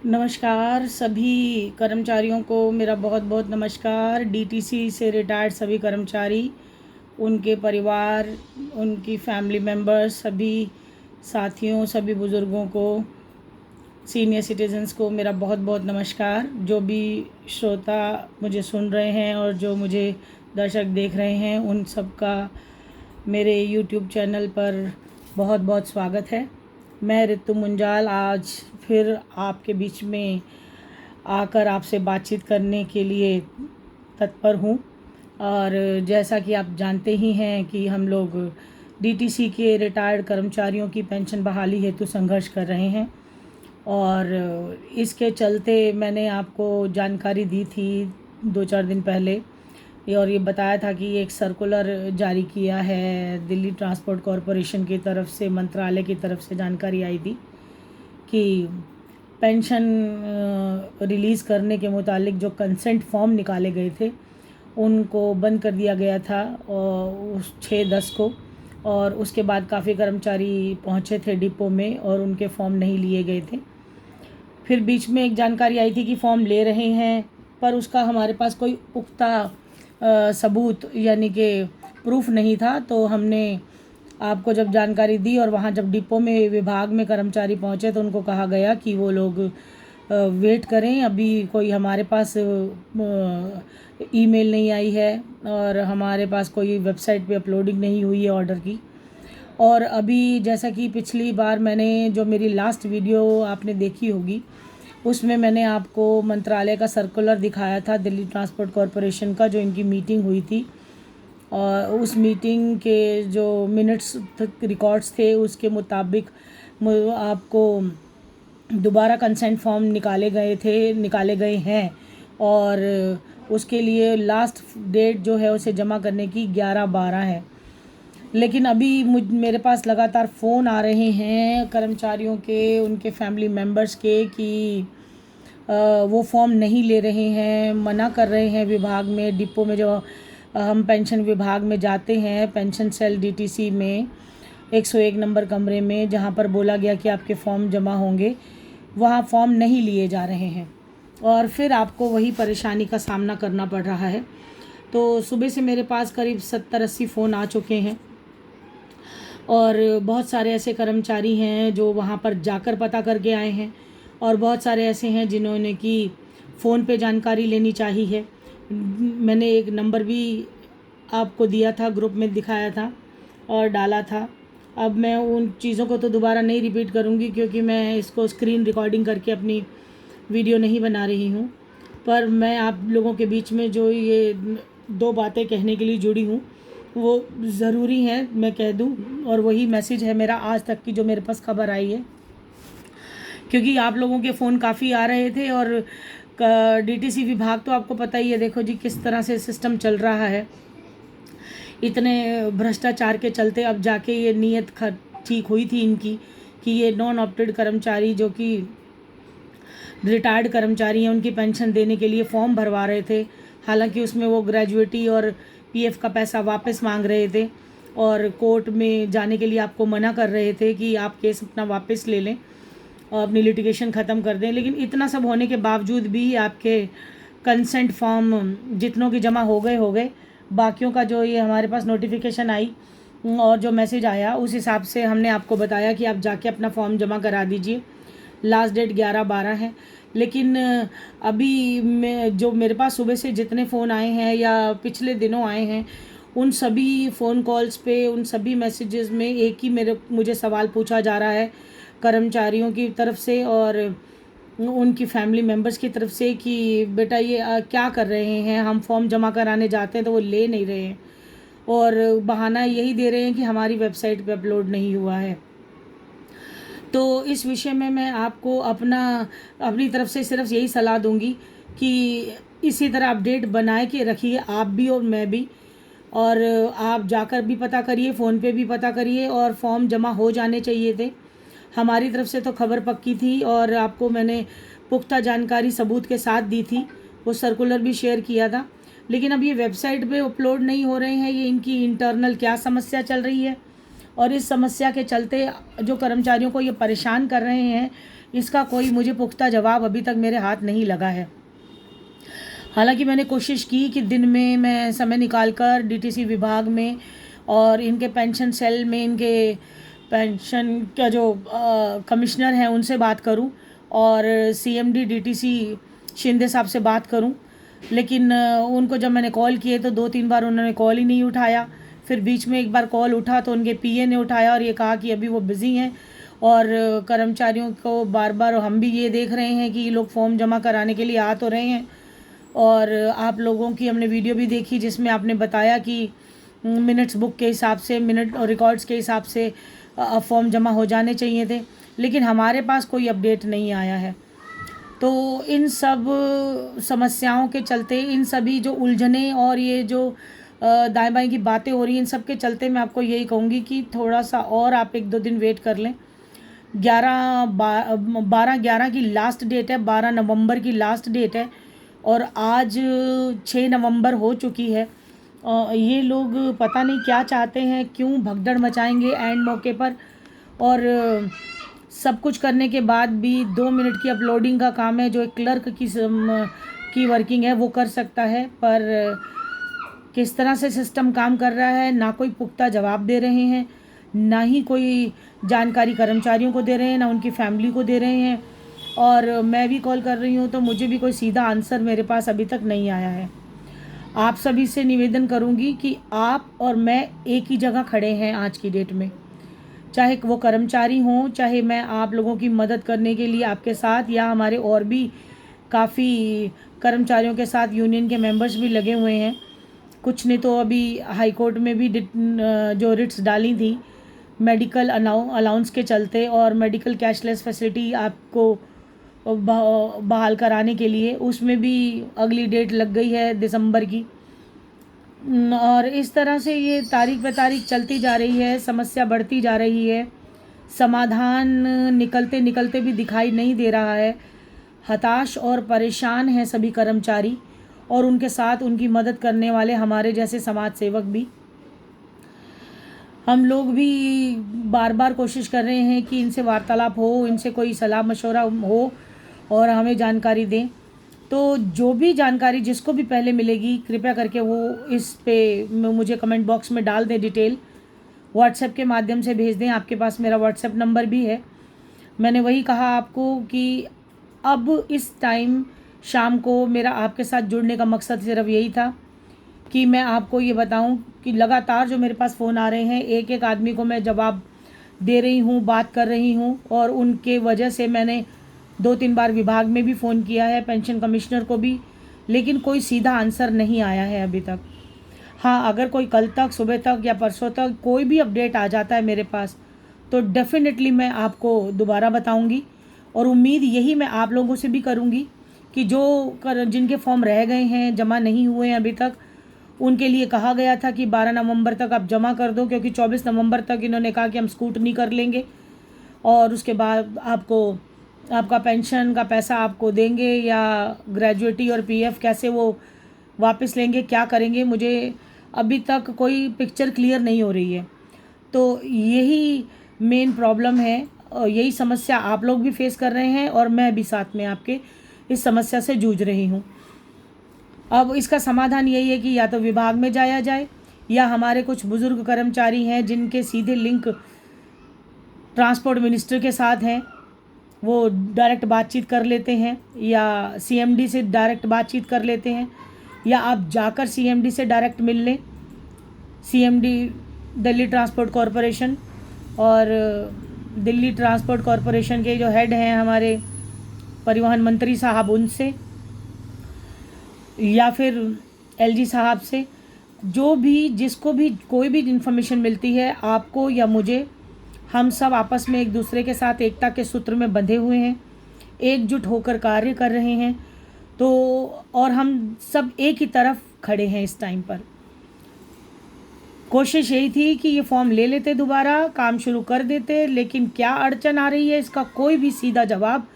नमस्कार सभी कर्मचारियों को मेरा बहुत बहुत नमस्कार। डीटीसी से रिटायर्ड सभी कर्मचारी, उनके परिवार, उनकी फैमिली मेम्बर्स, सभी साथियों, सभी बुज़ुर्गों को, सीनियर सिटीजन्स को मेरा बहुत बहुत नमस्कार। जो भी श्रोता मुझे सुन रहे हैं और जो मुझे दर्शक देख रहे हैं, उन सब का मेरे यूट्यूब चैनल पर बहुत बहुत स्वागत है। मैं रितु मुंजाल आज फिर आपके बीच में आकर आपसे बातचीत करने के लिए तत्पर हूँ। और जैसा कि आप जानते ही हैं कि हम लोग डीटीसी के रिटायर्ड कर्मचारियों की पेंशन बहाली हेतु संघर्ष कर रहे हैं, और इसके चलते मैंने आपको जानकारी दी थी 2-4 दिन पहले, और ये बताया था कि एक सर्कुलर जारी किया है दिल्ली ट्रांसपोर्ट कॉरपोरेशन की तरफ से, मंत्रालय की तरफ से जानकारी आई थी कि पेंशन रिलीज़ करने के मुतालिक जो कंसेंट फॉर्म निकाले गए थे उनको बंद कर दिया गया था और उस 6/10 को, और उसके बाद काफ़ी कर्मचारी पहुंचे थे डिपो में और उनके फॉर्म नहीं लिए गए थे। फिर बीच में एक जानकारी आई थी कि फॉर्म ले रहे हैं, पर उसका हमारे पास कोई पुख्ता सबूत यानी कि प्रूफ नहीं था। तो हमने आपको जब जानकारी दी और वहाँ जब डिपो में विभाग में कर्मचारी पहुँचे तो उनको कहा गया कि वो लोग वेट करें, अभी कोई हमारे पास ईमेल नहीं आई है और हमारे पास कोई वेबसाइट पे अपलोडिंग नहीं हुई है ऑर्डर की। और अभी जैसा कि पिछली बार मैंने जो मेरी लास्ट वीडियो आपने देखी होगी, उसमें मैंने आपको मंत्रालय का सर्कुलर दिखाया था दिल्ली ट्रांसपोर्ट कॉरपोरेशन का, जो इनकी मीटिंग हुई थी। और उस मीटिंग के जो मिनट्स रिकॉर्ड्स थे उसके मुताबिक आपको दोबारा कंसेंट फॉर्म निकाले गए हैं, और उसके लिए लास्ट डेट जो है उसे जमा करने की 11/12 है। लेकिन अभी मेरे पास लगातार फ़ोन आ रहे हैं कर्मचारियों के, उनके फैमिली मेम्बर्स के, कि वो फॉर्म नहीं ले रहे हैं, मना कर रहे हैं विभाग में। डिपो में जो हम पेंशन विभाग में जाते हैं, पेंशन सेल डीटीसी में 101 नंबर कमरे में, जहाँ पर बोला गया कि आपके फॉर्म जमा होंगे, वहाँ फॉर्म नहीं लिए जा रहे हैं और फिर आपको वही परेशानी का सामना करना पड़ रहा है। तो सुबह से मेरे पास करीब 70-80 फ़ोन आ चुके हैं और बहुत सारे ऐसे कर्मचारी हैं जो वहाँ पर जाकर पता करके आए हैं, और बहुत सारे ऐसे हैं जिन्होंने कि फ़ोन पे जानकारी लेनी चाहिए है। मैंने एक नंबर भी आपको दिया था, ग्रुप में दिखाया था और डाला था। अब मैं उन चीज़ों को तो दोबारा नहीं रिपीट करूँगी क्योंकि मैं इसको स्क्रीन रिकॉर्डिंग करके अपनी वीडियो नहीं बना रही हूँ, पर मैं आप लोगों के बीच में जो ये 2 बातें कहने के लिए जुड़ी हूँ वो ज़रूरी हैं मैं कह दूँ, और वही मैसेज है मेरा आज तक की जो मेरे पास खबर आई है। क्योंकि आप लोगों के फ़ोन काफ़ी आ रहे थे और डीटीसी विभाग तो आपको पता ही है, देखो जी किस तरह से सिस्टम चल रहा है। इतने भ्रष्टाचार के चलते अब जाके ये नीयत ठीक हुई थी इनकी कि ये नॉन ऑप्टेड कर्मचारी जो कि रिटायर्ड कर्मचारी हैं उनकी पेंशन देने के लिए फॉर्म भरवा रहे थे। हालांकि उसमें वो ग्रेजुएटी और पीएफ का पैसा वापस मांग रहे थे और कोर्ट में जाने के लिए आपको मना कर रहे थे कि आप केस अपना वापस ले लें और अपनी लिटिगेशन ख़त्म कर दें। लेकिन इतना सब होने के बावजूद भी आपके कंसेंट फॉर्म जितनों की जमा हो गए, बाकियों का जो ये हमारे पास नोटिफिकेशन आई और जो मैसेज आया उस हिसाब से हमने आपको बताया कि आप जाके अपना फॉर्म जमा करा दीजिए। लास्ट डेट 11/12 है। लेकिन अभी जो मेरे पास सुबह से जितने फ़ोन आए हैं या पिछले दिनों आए हैं, उन सभी फ़ोन कॉल्स पे, उन सभी मैसेजेस में एक ही मुझे सवाल पूछा जा रहा है कर्मचारियों की तरफ से और उनकी फैमिली मेम्बर्स की तरफ से कि बेटा ये क्या कर रहे हैं, हम फॉर्म जमा कराने जाते हैं तो वो ले नहीं रहे हैं, और बहाना यही दे रहे हैं कि हमारी वेबसाइट पे अपलोड नहीं हुआ है। तो इस विषय में मैं आपको अपनी तरफ से सिर्फ यही सलाह दूंगी कि इसी तरह अपडेट बनाए के रखिए, आप भी और मैं भी, और आप जाकर भी पता करिए, फ़ोन पे भी पता करिए, और फॉर्म जमा हो जाने चाहिए थे। हमारी तरफ से तो खबर पक्की थी और आपको मैंने पुख्ता जानकारी सबूत के साथ दी थी, वो सर्कुलर भी शेयर किया था। लेकिन अब ये वेबसाइट पे अपलोड नहीं हो रहे हैं, ये इनकी इंटरनल क्या समस्या चल रही है, और इस समस्या के चलते जो कर्मचारियों को ये परेशान कर रहे हैं इसका कोई मुझे पुख्ता जवाब अभी तक मेरे हाथ नहीं लगा है। हालांकि मैंने कोशिश की कि दिन में मैं समय निकाल कर डीटीसी विभाग में और इनके पेंशन सेल में इनके पेंशन का जो कमिश्नर हैं उनसे बात करूं और सीएमडी डीटीसी शिंदे साहब से बात करूं, लेकिन उनको जब मैंने कॉल किए तो 2-3 बार उन्होंने कॉल ही नहीं उठाया। फिर बीच में एक बार कॉल उठा तो उनके पीए ने उठाया और ये कहा कि अभी वो बिज़ी हैं और कर्मचारियों को बार बार हम भी ये देख रहे हैं कि ये लोग फॉर्म जमा कराने के लिए आ तो रहे हैं। और आप लोगों की हमने वीडियो भी देखी जिसमें आपने बताया कि मिनट्स बुक के हिसाब से, मिनट और रिकॉर्ड्स के हिसाब से फॉर्म जमा हो जाने चाहिए थे, लेकिन हमारे पास कोई अपडेट नहीं आया है। तो इन सब समस्याओं के चलते, इन सभी जो उलझने और ये जो दाएं बाएं की बातें हो रही हैं, इन सब के चलते मैं आपको यही कहूँगी कि थोड़ा सा और आप 1-2 दिन वेट कर लें। 12/11 की लास्ट डेट है, 12 नवंबर की लास्ट डेट है और आज 6 नवंबर हो चुकी है। ये लोग पता नहीं क्या चाहते हैं, क्यों भगदड़ मचाएंगे एंड मौके पर। और सब कुछ करने के बाद भी 2 मिनट की अपलोडिंग का काम है जो एक क्लर्क की वर्किंग है वो कर सकता है, पर किस तरह से सिस्टम काम कर रहा है ना कोई पुख्ता जवाब दे रहे हैं, ना ही कोई जानकारी कर्मचारियों को दे रहे हैं, ना उनकी फैमिली को दे रहे हैं। और मैं भी कॉल कर रही हूँ तो मुझे भी कोई सीधा आंसर मेरे पास अभी तक नहीं आया है। आप सभी से निवेदन करूँगी कि आप और मैं एक ही जगह खड़े हैं आज की डेट में, चाहे वो कर्मचारी हों, चाहे मैं आप लोगों की मदद करने के लिए आपके साथ, या हमारे और भी काफ़ी कर्मचारियों के साथ यूनियन के मेंबर्स भी लगे हुए हैं। कुछ ने तो अभी हाई कोर्ट में भी जो रिट्स डाली थी मेडिकल अलाउंस के चलते और मेडिकल कैशलेस फैसिलिटी आपको बहाल कराने के लिए, उसमें भी अगली डेट लग गई है दिसंबर की। और इस तरह से ये तारीख पे तारीख चलती जा रही है, समस्या बढ़ती जा रही है, समाधान निकलते निकलते भी दिखाई नहीं दे रहा है। हताश और परेशान हैं सभी कर्मचारी और उनके साथ उनकी मदद करने वाले हमारे जैसे समाज सेवक भी। हम लोग भी बार बार कोशिश कर रहे हैं कि इनसे वार्तालाप हो, इनसे कोई सलाह मशवरा हो और हमें जानकारी दें। तो जो भी जानकारी जिसको भी पहले मिलेगी कृपया करके वो इस पे मुझे कमेंट बॉक्स में डाल दें, डिटेल व्हाट्सएप के माध्यम से भेज दें। आपके पास मेरा व्हाट्सएप नंबर भी है। मैंने वही कहा आपको कि अब इस टाइम शाम को मेरा आपके साथ जुड़ने का मकसद सिर्फ यही था कि मैं आपको ये बताऊं कि लगातार जो मेरे पास फ़ोन आ रहे हैं, एक एक आदमी को मैं जवाब दे रही हूँ, बात कर रही हूँ और उनके वजह से मैंने 2-3 बार विभाग में भी फ़ोन किया है, पेंशन कमिश्नर को भी, लेकिन कोई सीधा आंसर नहीं आया है अभी तक। हाँ, अगर कोई कल तक, सुबह तक या परसों तक कोई भी अपडेट आ जाता है मेरे पास तो डेफिनेटली मैं आपको दोबारा बताऊंगी। और उम्मीद यही मैं आप लोगों से भी करूंगी कि जिनके फॉर्म रह गए हैं, जमा नहीं हुए हैं अभी तक, उनके लिए कहा गया था कि 12 नवंबर तक आप जमा कर दो, क्योंकि 24 नवंबर तक इन्होंने कहा कि हम स्क्रूटनी कर लेंगे और उसके बाद आपका पेंशन का पैसा आपको देंगे, या ग्रेजुएटी और पीएफ कैसे वो वापस लेंगे, क्या करेंगे, मुझे अभी तक कोई पिक्चर क्लियर नहीं हो रही है। तो यही मेन प्रॉब्लम है और यही समस्या आप लोग भी फेस कर रहे हैं और मैं भी साथ में आपके इस समस्या से जूझ रही हूँ। अब इसका समाधान यही है कि या तो विभाग में जाया जाए, या हमारे कुछ बुज़ुर्ग कर्मचारी हैं जिनके सीधे लिंक ट्रांसपोर्ट मिनिस्टर के साथ हैं, वो डायरेक्ट बातचीत कर लेते हैं, या सीएमडी से डायरेक्ट बातचीत कर लेते हैं, या आप जाकर सीएमडी से डायरेक्ट मिल लें, सीएमडी दिल्ली ट्रांसपोर्ट कॉरपोरेशन, और दिल्ली ट्रांसपोर्ट कॉरपोरेशन के जो हेड हैं हमारे परिवहन मंत्री साहब, उनसे, या फिर एलजी साहब से। जो भी जिसको भी कोई भी इन्फॉर्मेशन मिलती है आपको या मुझे, हम सब आपस में एक दूसरे के साथ एकता के सूत्र में बंधे हुए हैं, एकजुट होकर कार्य कर रहे हैं। तो और हम सब एक ही तरफ खड़े हैं इस टाइम पर। कोशिश यही थी कि ये फॉर्म ले लेते, दोबारा काम शुरू कर देते, लेकिन क्या अड़चन आ रही है इसका कोई भी सीधा जवाब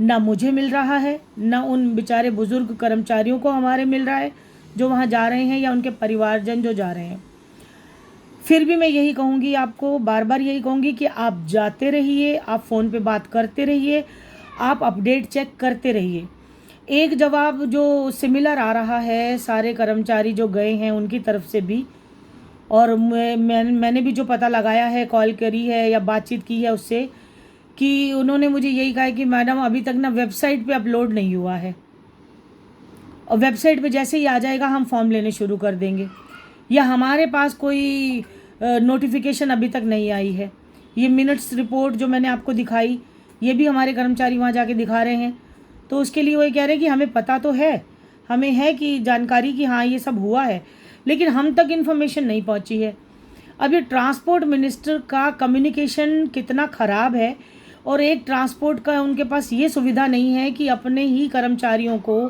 ना मुझे मिल रहा है, ना उन बेचारे बुज़ुर्ग कर्मचारियों को हमारे मिल रहा है जो वहाँ जा रहे हैं, या उनके परिवारजन जो जा रहे हैं। फिर भी मैं यही कहूँगी, आपको बार बार यही कहूँगी कि आप जाते रहिए, आप फ़ोन पे बात करते रहिए, आप अपडेट चेक करते रहिए। एक जवाब जो सिमिलर आ रहा है सारे कर्मचारी जो गए हैं उनकी तरफ से भी, और मैंने भी जो पता लगाया है, कॉल करी है या बातचीत की है उससे, कि उन्होंने मुझे यही कहा है कि मैडम अभी तक ना वेबसाइट पे अपलोड नहीं हुआ है, और वेबसाइट पे जैसे ही आ जाएगा हम फॉर्म लेने शुरू कर देंगे, या हमारे पास कोई नोटिफिकेशन अभी तक नहीं आई है। ये मिनट्स रिपोर्ट जो मैंने आपको दिखाई, ये भी हमारे कर्मचारी वहाँ जाके दिखा रहे हैं, तो उसके लिए वही कह रहे हैं कि हमें पता तो है, हमें है कि जानकारी कि हाँ ये सब हुआ है, लेकिन हम तक इन्फॉर्मेशन नहीं पहुँची है। अब ये ट्रांसपोर्ट मिनिस्टर का कम्युनिकेशन कितना ख़राब है, और एक ट्रांसपोर्ट का उनके पास ये सुविधा नहीं है कि अपने ही कर्मचारियों को,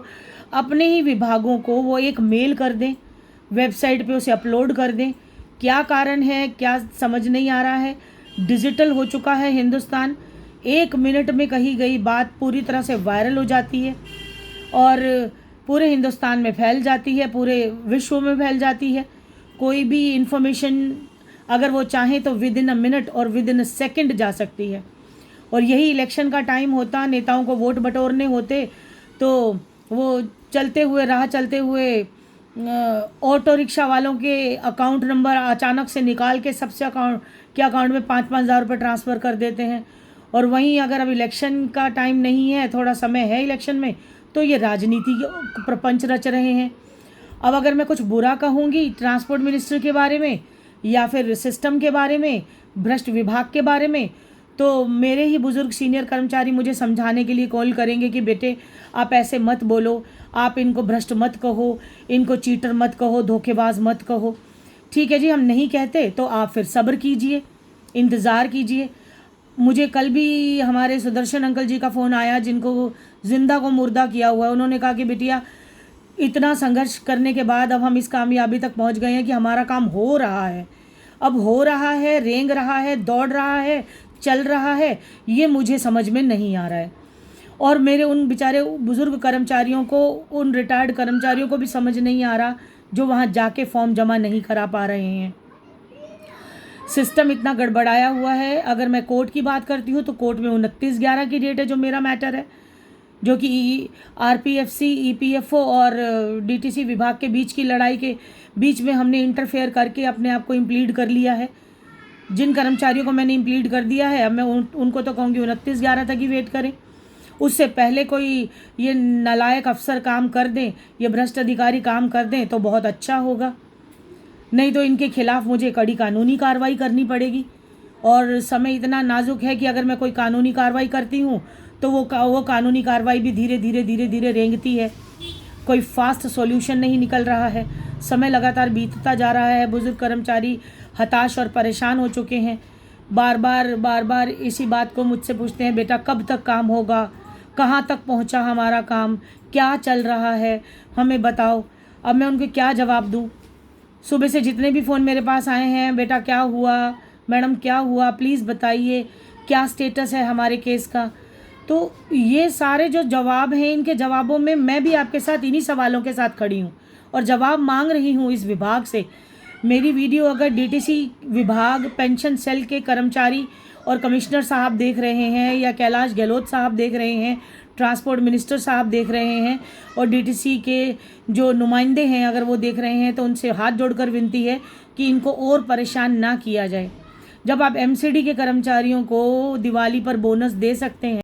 अपने ही विभागों को वो एक मेल कर दें, वेबसाइट पे उसे अपलोड कर दें। क्या कारण है, क्या समझ नहीं आ रहा है। डिजिटल हो चुका है हिंदुस्तान, 1 मिनट में कही गई बात पूरी तरह से वायरल हो जाती है और पूरे हिंदुस्तान में फैल जाती है, पूरे विश्व में फैल जाती है। कोई भी इन्फॉर्मेशन अगर वो चाहें तो विद इन अ मिनट और विद इन अ सेकेंड जा सकती है। और यही इलेक्शन का टाइम होता, नेताओं को वोट बटोरने होते, तो वो चलते हुए ऑटो रिक्शा वालों के अकाउंट नंबर अचानक से निकाल के सबसे अकाउंट में 5-5 हज़ार रुपये ट्रांसफ़र कर देते हैं। और वहीं अगर अब इलेक्शन का टाइम नहीं है, थोड़ा समय है इलेक्शन में, तो ये राजनीति के प्रपंच रच रहे हैं। अब अगर मैं कुछ बुरा कहूँगी ट्रांसपोर्ट मिनिस्टर के बारे में या फिर सिस्टम के बारे में, भ्रष्ट विभाग के बारे में, तो मेरे ही बुज़ुर्ग सीनियर कर्मचारी मुझे समझाने के लिए कॉल करेंगे कि बेटे आप ऐसे मत बोलो, आप इनको भ्रष्ट मत कहो, इनको चीटर मत कहो, धोखेबाज मत कहो। ठीक है जी, हम नहीं कहते, तो आप फिर सब्र कीजिए, इंतज़ार कीजिए। मुझे कल भी हमारे सुदर्शन अंकल जी का फ़ोन आया, जिनको जिंदा को मुर्दा किया हुआ है। उन्होंने कहा कि बिटिया इतना संघर्ष करने के बाद अब हम इस कामयाबी तक पहुंच गए हैं कि हमारा काम हो रहा है, अब हो रहा है, रेंग रहा है, दौड़ रहा है, चल रहा है, ये मुझे समझ में नहीं आ रहा है। और मेरे उन बेचारे बुज़ुर्ग कर्मचारियों को, उन रिटायर्ड कर्मचारियों को भी समझ नहीं आ रहा जो वहाँ जाके फॉर्म जमा नहीं करा पा रहे हैं। सिस्टम इतना गड़बड़ाया हुआ है। अगर मैं कोर्ट की बात करती हूँ तो कोर्ट में 29/11 की डेट है जो मेरा मैटर है, जो कि आरपीएफसी, ईपीएफओ और डीटीसी विभाग के बीच की लड़ाई के बीच में हमने इंटरफेयर करके अपने आप को इम्प्लीड कर लिया है। जिन कर्मचारियों को मैंने इम्प्लीड कर दिया है, अब मैं उनको तो कहूँगी 29/11 तक ही वेट करें। उससे पहले कोई ये नालायक अफसर काम कर दें, ये भ्रष्ट अधिकारी काम कर दें तो बहुत अच्छा होगा, नहीं तो इनके खिलाफ मुझे कड़ी कानूनी कार्रवाई करनी पड़ेगी। और समय इतना नाजुक है कि अगर मैं कोई कानूनी कार्रवाई करती हूँ तो वो कानूनी कार्रवाई भी धीरे धीरे रेंगती है। कोई फास्ट सॉल्यूशन नहीं निकल रहा है। समय लगातार बीतता जा रहा है। बुजुर्ग कर्मचारी हताश और परेशान हो चुके हैं। बार बार इसी बात को मुझसे पूछते हैं, बेटा कब तक काम होगा, कहाँ तक पहुँचा हमारा काम, क्या चल रहा है, हमें बताओ। अब मैं उनको क्या जवाब दूँ। सुबह से जितने भी फ़ोन मेरे पास आए हैं, बेटा क्या हुआ, मैडम क्या हुआ, प्लीज़ बताइए, क्या स्टेटस है हमारे केस का। तो ये सारे जो जवाब हैं, इनके जवाबों में मैं भी आपके साथ इन्हीं सवालों के साथ खड़ी हूँ और जवाब मांग रही हूँ इस विभाग से। मेरी वीडियो अगर डीटीसी विभाग, पेंशन सेल के कर्मचारी और कमिश्नर साहब देख रहे हैं, या कैलाश गहलोत साहब देख रहे हैं, ट्रांसपोर्ट मिनिस्टर साहब देख रहे हैं, और डीटीसी के जो नुमाइंदे हैं अगर वो देख रहे हैं, तो उनसे हाथ जोड़कर विनती है कि इनको और परेशान ना किया जाए। जब आप एमसीडी के कर्मचारियों को दिवाली पर बोनस दे सकते हैं